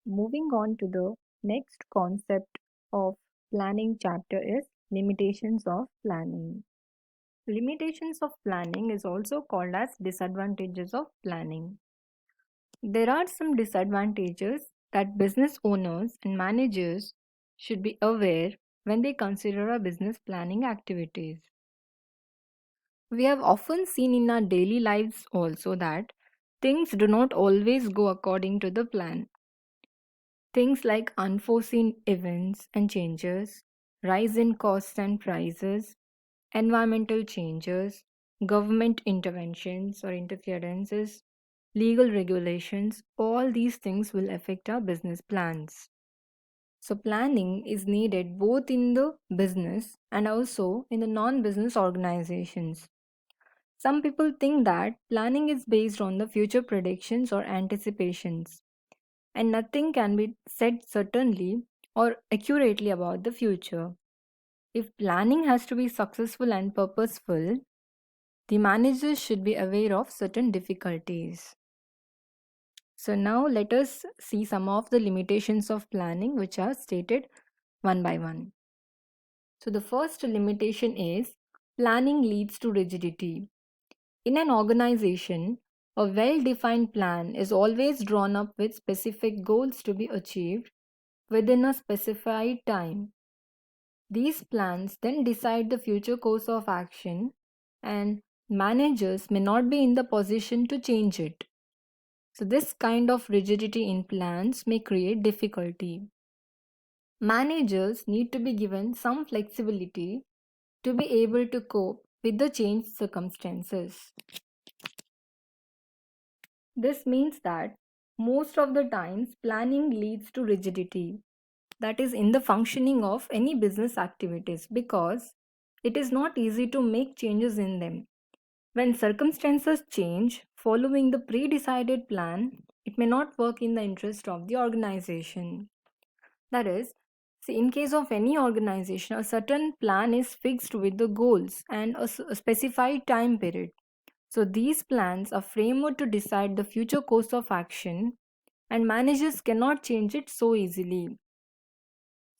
Moving on to the next concept of planning chapter is limitations of planning. Limitations of planning is also called as disadvantages of planning. There are some disadvantages that business owners and managers should be aware when they consider a business planning activities. We have often seen in our daily lives also that things do not always go according to the plan. Things like unforeseen events and changes, rise in costs and prices, environmental changes, government interventions or interferences, legal regulations, all these things will affect our business plans. So, planning is needed both in the business and also in the non business organizations. Some people think that planning is based on the future predictions or anticipations, and nothing can be said certainly or accurately about the future. If planning has to be successful and purposeful, the managers should be aware of certain difficulties. So, now let us see some of the limitations of planning which are stated one by one. So, the first limitation is planning leads to rigidity. In an organization, a well defined plan is always drawn up with specific goals to be achieved within a specified time. These plans then decide the future course of action, and managers may not be in the position to change it. So, this kind of rigidity in plans may create difficulty. Managers need to be given some flexibility to be able to cope with the changed circumstances. This means that most of the times planning leads to rigidity, that is in the functioning of any business activities, because it is not easy to make changes in them. When circumstances change following the pre-decided plan, it may not work in the interest of the organization. That is, see, in case of any organization, a certain plan is fixed with the goals and a specified time period. So these plans are framework to decide the future course of action, and managers cannot change it so easily.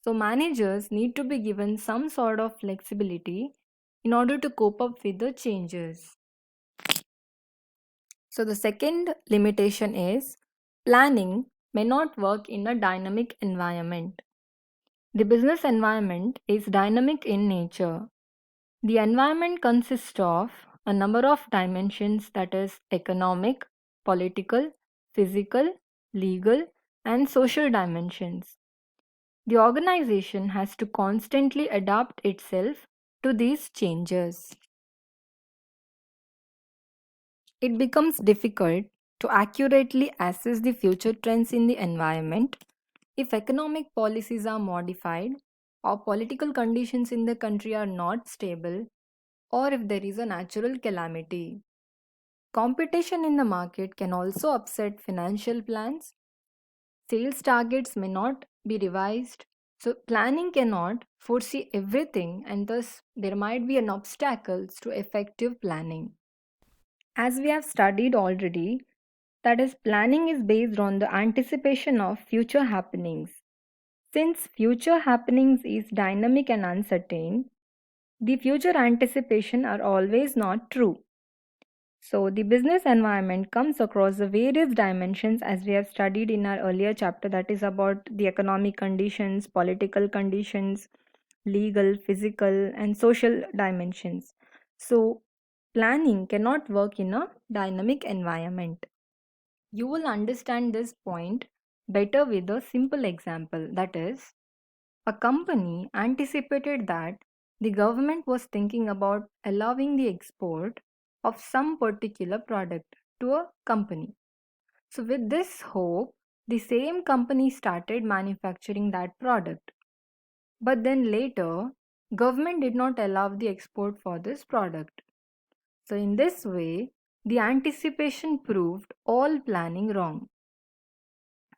So managers need to be given some sort of flexibility in order to cope up with the changes. So the second limitation is planning may not work in a dynamic environment. The business environment is dynamic in nature. The environment consists of a number of dimensions, that is economic, political, physical, legal, and social dimensions. The organization has to constantly adapt itself to these changes. It becomes difficult to accurately assess the future trends in the environment if economic policies are modified or political conditions in the country are not stable, or if there is a natural calamity. Competition in the market can also upset financial plans. Sales targets may not be revised. So, planning cannot foresee everything, and thus there might be an obstacles to effective planning. As we have studied already, that is, planning is based on the anticipation of future happenings. Since future happenings is dynamic and uncertain, the future anticipation are always not true. So, the business environment comes across the various dimensions as we have studied in our earlier chapter, that is about the economic conditions, political conditions, legal, physical, and social dimensions. So, planning cannot work in a dynamic environment. You will understand this point better with a simple example, that is, a company anticipated that the government was thinking about allowing the export of some particular product to a company. So, with this hope, the same company started manufacturing that product. But then later, government did not allow the export for this product. So, in this way, the anticipation proved all planning wrong.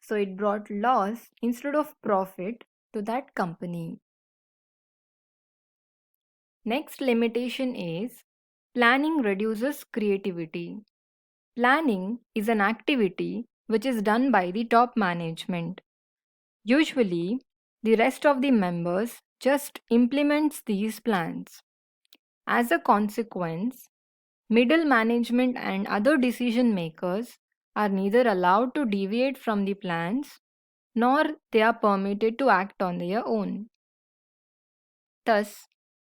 So, it brought loss instead of profit to that company. Next limitation is planning reduces creativity. Planning is an activity which is done by the top management. Usually, the rest of the members just implements these plans. As a consequence, middle management and other decision makers are neither allowed to deviate from the plans nor they are permitted to act on their own. Thus,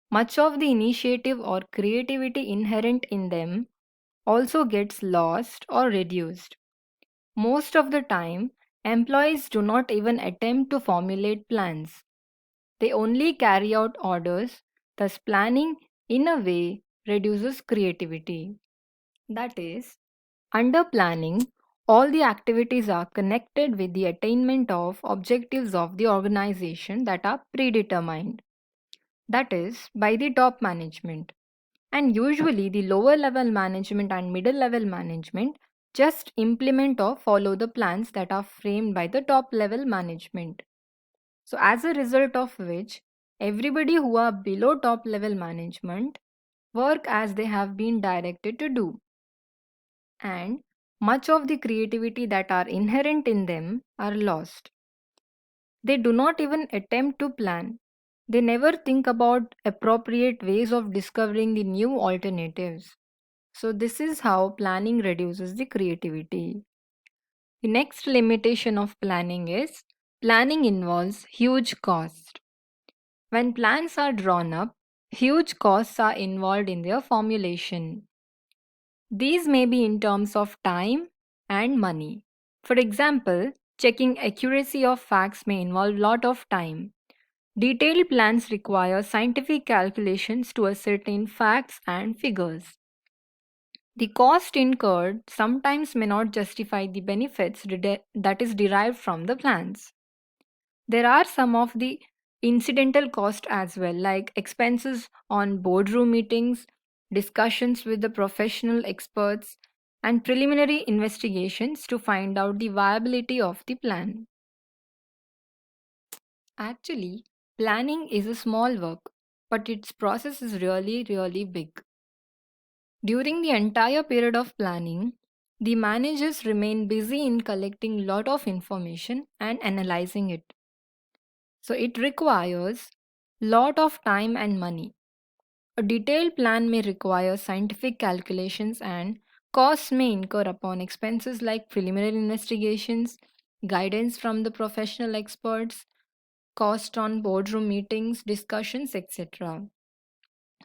much of the initiative or creativity inherent in them also gets lost or reduced. Most of the time, employees do not even attempt to formulate plans. They only carry out orders, thus, planning in a way reduces creativity. That is, under planning, all the activities are connected with the attainment of objectives of the organization that are predetermined, that is, by the top management. And usually, the lower level management and middle level management just implement or follow the plans that are framed by the top level management. So, as a result of which, everybody who are below top level management work as they have been directed to do, and much of the creativity that are inherent in them are lost. They do not even attempt to plan. They never think about appropriate ways of discovering the new alternatives. So, this is how planning reduces the creativity. The next limitation of planning is planning involves huge cost. When plans are drawn up, huge costs are involved in their formulation. These may be in terms of time and money. For example, checking accuracy of facts may involve lot of time. Detailed plans require scientific calculations to ascertain facts and figures. The cost incurred sometimes may not justify the benefits that is derived from the plans. There are some of the incidental cost as well, like expenses on boardroom meetings, discussions with the professional experts, and preliminary investigations to find out the viability of the plan. Actually, planning is a small work, but its process is really, really big. During the entire period of planning, the managers remain busy in collecting lot of information and analyzing it. So it requires lot of time and money. A detailed plan may require scientific calculations and costs may incur upon expenses like preliminary investigations, guidance from the professional experts, cost on boardroom meetings, discussions, etc.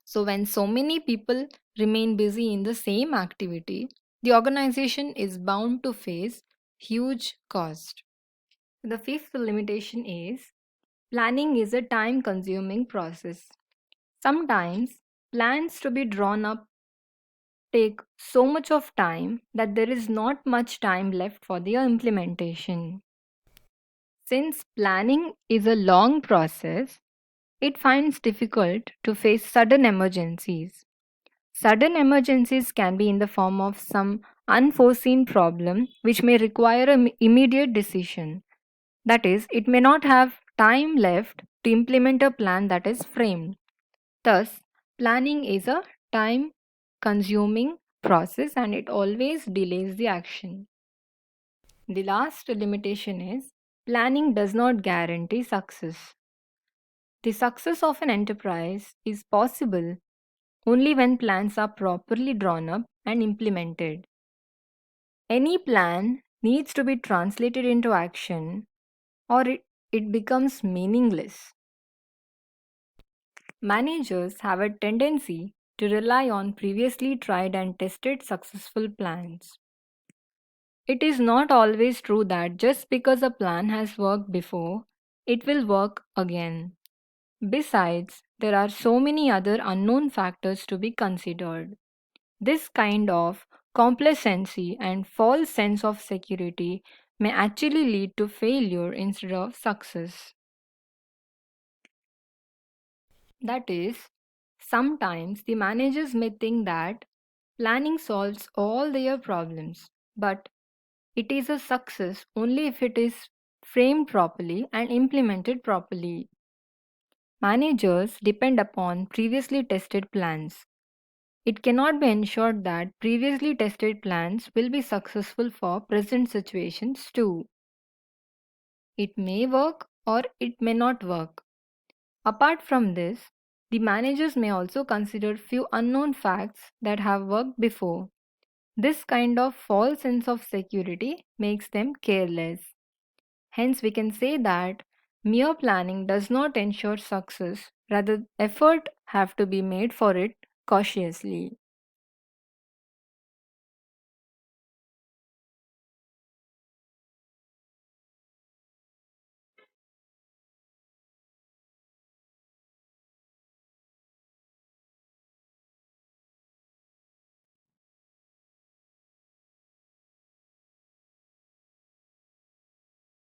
So, when so many people remain busy in the same activity, the organization is bound to face huge cost. The fifth limitation is planning is a time consuming process. Sometimes plans to be drawn up take so much of time that there is not much time left for the implementation. Since planning is a long process, it finds difficult to face sudden emergencies. Sudden emergencies can be in the form of some unforeseen problem which may require an immediate decision. That is, it may not have time left to implement a plan that is framed. Thus, planning is a time consuming process and it always delays the action. The last limitation is planning does not guarantee success. The success of an enterprise is possible only when plans are properly drawn up and implemented. Any plan needs to be translated into action or it becomes meaningless. Managers have a tendency to rely on previously tried and tested successful plans. It is not always true that just because a plan has worked before, it will work again. Besides, there are so many other unknown factors to be considered. This kind of complacency and false sense of security may actually lead to failure instead of success. That is, sometimes the managers may think that planning solves all their problems, but it is a success only if it is framed properly and implemented properly. Managers depend upon previously tested plans. It cannot be ensured that previously tested plans will be successful for present situations too. It may work or it may not work. Apart from this, the managers may also consider few unknown facts that have worked before. This kind of false sense of security makes them careless. Hence, we can say that mere planning does not ensure success, rather, effort have to be made for it cautiously.